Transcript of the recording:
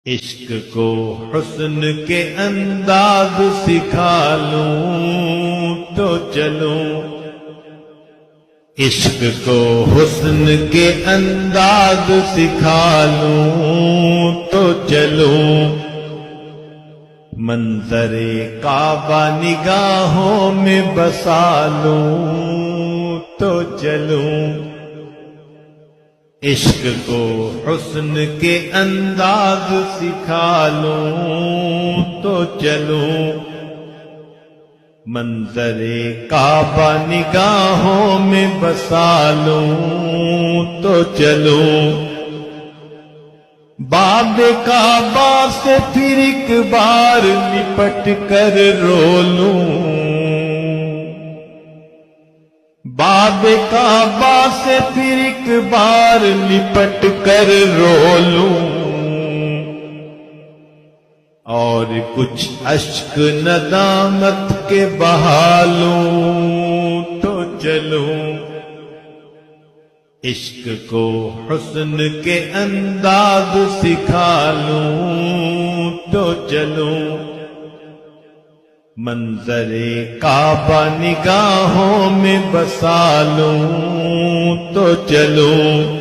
عشق کو حسن کے انداز سکھا لوں تو چلوں، عشق کو حسن کے انداز سکھا لوں تو چلوں، منظر کعبہ نگاہوں میں بسا لوں تو چلوں، عشق کو حسن کے انداز سکھا لوں تو چلوں، منظر کعبہ نگاہوں میں بسا لوں تو چلوں، باب کعبہ سے پھر ایک بار لپٹ کر رو لوں، باب کعبہ سے پھر ایک بار لپٹ کر رو لوں، اور کچھ اشک ندامت کے بہا لوں تو چلوں، عشق کو حسن کے انداز سکھا لوں تو چلوں، منظر کعبہ نگاہوں میں بسا لوں تو چلوں۔